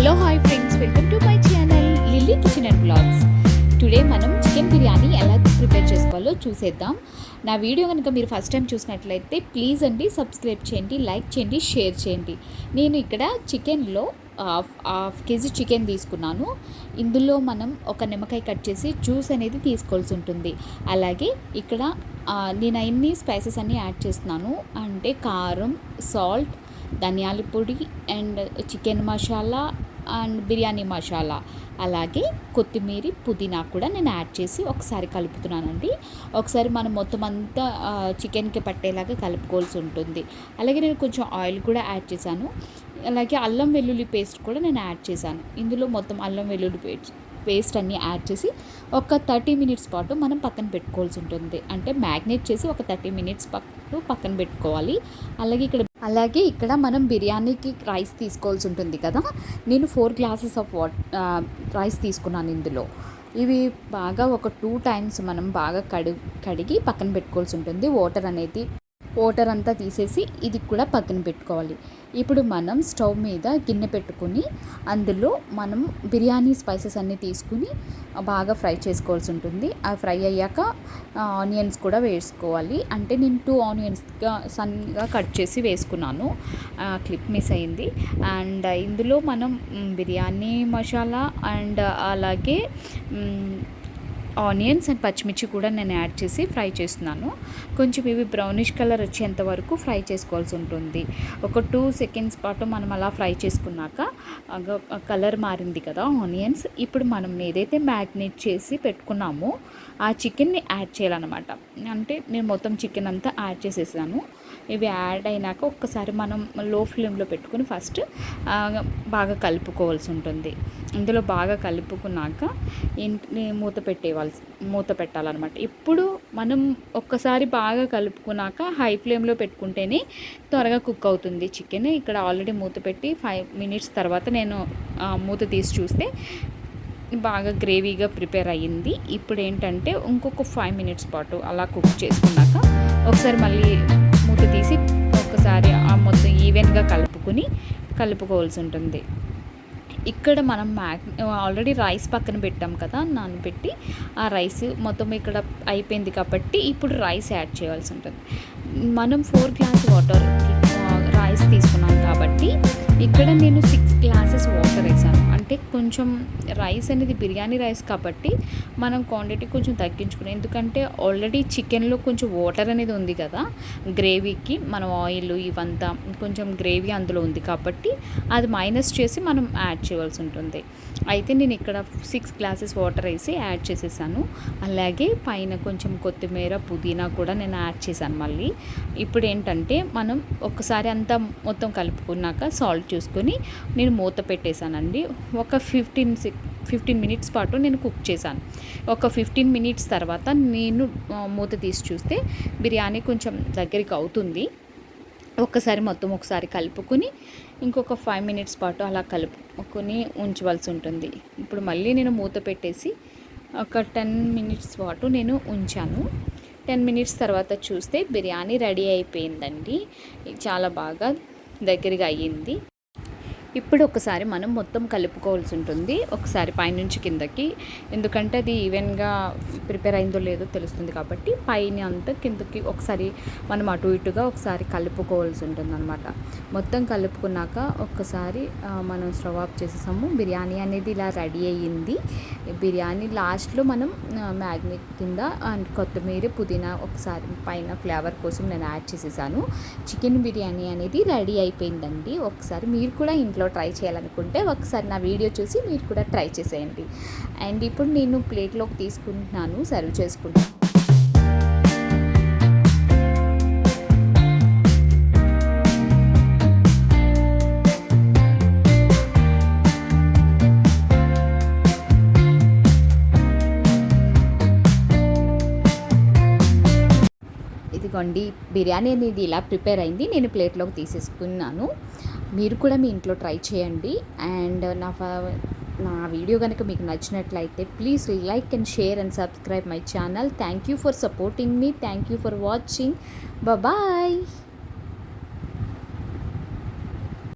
Hello hi friends, welcome to my channel Lilly Kitchen and Blogs. Today మనం chicken biryani ఎలా prepare చేసుకోవాలో చూసేద్దాం. నా వీడియో కనుక మీరు ఫస్ట్ టైం చూసినట్లయితే ప్లీజ్ అండి సబ్స్క్రైబ్ చేయండి, లైక్ చేయండి, షేర్ చేయండి. నేను ఇక్కడ చికెన్లో హాఫ్ కేజీ చికెన్ తీసుకున్నాను. ఇందులో మనం ఒక నిమ్మకాయ కట్ చేసి జ్యూస్ అనేది తీసుకోవాల్సి ఉంటుంది. అలాగే ఇక్కడ నేను అన్ని స్పైసెస్ అన్నీ యాడ్ చేస్తున్నాను. అంటే కారం, సాల్ట్, ధనియాల పొడి and chicken masala and biryani masala, అలాగే కొత్తిమీర, పుదీనా కూడా నేను యాడ్ చేసి ఒకసారి కలుపుతున్నానండి. ఒకసారి మనం మొత్తం అంతా చికెన్కి పట్టేలాగా కలుపుకోవాల్సి ఉంటుంది. అలాగే నేను కొంచెం ఆయిల్ కూడా యాడ్ చేశాను. అలాగే అల్లం వెల్లుల్లి పేస్ట్ కూడా నేను యాడ్ చేశాను. ఇందులో మొత్తం అల్లం వెల్లుల్లి పేస్ట్ అన్నీ యాడ్ చేసి ఒక 30 మినిట్స్ పాటు మనం పక్కన పెట్టుకోవాల్సి ఉంటుంది. అంటే మ్యాగ్నేట్ చేసి ఒక 30 మినిట్స్ పాటు పక్కన పెట్టుకోవాలి. అలాగే ఇక్కడ మనం బిర్యానీకి రైస్ తీసుకోవాల్సి ఉంటుంది కదా. నేను 4 గ్లాసెస్ ఆఫ్ రైస్ తీసుకున్నాను. ఇందులో ఇవి బాగా ఒక 2 టైమ్స్ మనం బాగా కడిగి పక్కన పెట్టుకోవాల్సి ఉంటుంది. వాటర్ అంతా తీసేసి ఇది కూడా పక్కన పెట్టుకోవాలి. ఇప్పుడు మనం స్టవ్ మీద గిన్నె పెట్టుకుని అందులో మనం బిర్యానీ స్పైసెస్ అన్నీ తీసుకుని బాగా ఫ్రై చేసుకోవాల్సి ఉంటుంది. ఆ ఫ్రై అయ్యాక ఆనియన్స్ కూడా వేసుకోవాలి. అంటే నేను 2 ఆనియన్స్గా సన్నగా కట్ చేసి వేసుకున్నాను. క్లిప్ మిస్ అయింది. అండ్ ఇందులో మనం బిర్యానీ మసాలా అండ్ అలాగే ఆనియన్స్ అండ్ పచ్చిమిర్చి కూడా నేను యాడ్ చేసి ఫ్రై చేస్తున్నాను. కొంచెం ఇవి బ్రౌనిష్ కలర్ వచ్చేంత వరకు ఫ్రై చేసుకోవాల్సి ఉంటుంది. ఒక 2 సెకండ్స్ పాటు మనం అలా ఫ్రై చేసుకున్నాక కలర్ మారింది కదా ఆనియన్స్. ఇప్పుడు మనం ఏదైతే మ్యాగ్నేట్ చేసి పెట్టుకున్నామో ఆ చికెన్ని యాడ్ చేయాలన్నమాట. అంటే నేను మొత్తం చికెన్ అంతా యాడ్ చేసేసాను. ఇవి యాడ్ అయినాక ఒక్కసారి మనం లో ఫ్లేమ్లో పెట్టుకుని ఫస్ట్ బాగా కలుపుకోవాల్సి ఉంటుంది. ఇందులో బాగా కలుపుకున్నాక మూత పెట్టాలన్నమాట. ఇప్పుడు మనం ఒక్కసారి బాగా కలుపుకున్నాక హై ఫ్లేమ్లో పెట్టుకుంటేనే త్వరగా కుక్ అవుతుంది చికెన్. ఇక్కడ ఆల్రెడీ మూత పెట్టి 5 మినిట్స్ తర్వాత నేను మూత తీసి చూస్తే బాగా గ్రేవీగా ప్రిపేర్ అయ్యింది. ఇప్పుడు ఏంటంటే ఇంకొక 5 మినిట్స్ పాటు అలా కుక్ చేసుకున్నాక ఒకసారి మళ్ళీ మూత తీసి ఒకసారి మొత్తం ఈవెన్గా కలుపుకోవాల్సి ఉంటుంది. ఇక్కడ మనం ఆల్రెడీ రైస్ పక్కన పెట్టాం కదా నానబెట్టి, ఆ రైస్ మొత్తం ఇక్కడ అయిపోయింది కాబట్టి ఇప్పుడు రైస్ యాడ్ చేయాల్సి ఉంటుంది. మనం 4 గ్లాస్ రైస్ తీసుకున్నాం కాబట్టి ఇక్కడ నేను 6 గ్లాసెస్ వాటర్ వేసాను. అంటే కొంచెం రైస్ అనేది బిర్యానీ రైస్ కాబట్టి మనం క్వాంటిటీ కొంచెం తగ్గించుకున్నాం. ఎందుకంటే ఆల్రెడీ చికెన్లో కొంచెం వాటర్ అనేది ఉంది కదా, గ్రేవీకి మనం ఆయిల్ ఇవంతా కొంచెం గ్రేవీ అందులో ఉంది కాబట్టి అది మైనస్ చేసి మనం యాడ్ చేయవలసి ఉంటుంది. అయితే నేను ఇక్కడ 6 గ్లాసెస్ వాటర్ వేసి యాడ్ చేసేసాను. అలాగే పైన కొంచెం కొత్తిమీర, పుదీనా కూడా నేను యాడ్ చేశాను మళ్ళీ. ఇప్పుడు ఏంటంటే మనం ఒక్కసారి అంతా మొత్తం కలుపుకున్నాక సాల్ట్ చూసుకొని నేను మూత పెట్టేశానండి. ఒక 15 మినిట్స్ పాటు నేను కుక్ చేశాను. ఒక 15 మినిట్స్ తర్వాత నేను మూత తీసి చూస్తే బిర్యానీ కొంచెం దగ్గరికి అవుతుంది. ఒకసారి కలుపుకొని ఇంకొక 5 మినిట్స్ పాటు అలా కలుపుకొని ఉంచవలసి ఉంటుంది. ఇప్పుడు మళ్ళీ నేను మూత పెట్టేసి ఒక 10 మినిట్స్ పాటు నేను ఉంచాను. 10 మినిట్స్ తర్వాత చూస్తే బిర్యానీ రెడీ అయిపోయిందండి. చాలా బాగా దగ్గరగా అయ్యింది. ఇప్పుడు ఒకసారి మనం మొత్తం కలుపుకోవాల్సి ఉంటుంది. ఒకసారి పైనుంచి కిందకి, ఎందుకంటే అది ఈవెన్గా ప్రిపేర్ అయిందో లేదో తెలుస్తుంది కాబట్టి పైన అంతా కిందకి ఒకసారి మనం అటు ఇటుగా ఒకసారి కలుపుకోవాల్సి ఉంటుంది అనమాట. మొత్తం కలుపుకున్నాక ఒక్కసారి మనం స్టవ్ ఆఫ్ చేసేసాము. బిర్యానీ అనేది ఇలా రెడీ అయ్యింది. బిర్యానీ లాస్ట్లో మనం మ్యాగ్నేట్ కింద అండ్ కొత్తిమీర, పుదీనా ఒకసారి పైన ఫ్లేవర్ కోసం నేను యాడ్ చేసేసాను. చికెన్ బిర్యానీ అనేది రెడీ అయిపోయిందండి. ఒకసారి మీరు కూడా ఇంట్లో ట్రై చేయాలనుకుంటే ఒకసారి నా వీడియో చూసి మీరు కూడా ట్రై చేసేయండి. అండ్ ఇప్పుడు నేను ప్లేట్లోకి తీసుకుంటున్నాను, సర్వ్ చేసుకుంటాను. ఇదిగోండి, బిర్యానీ అనేది ఇలా ప్రిపేర్ అయింది. నేను ప్లేట్లోకి తీసేసుకున్నాను. మీరు కూడా మీ ఇంట్లో ట్రై చేయండి. అండ్ నా వీడియో కనుక మీకు నచ్చినట్లయితే please like and share and subscribe my channel. Thank you for supporting me. Thank you for watching. Bye.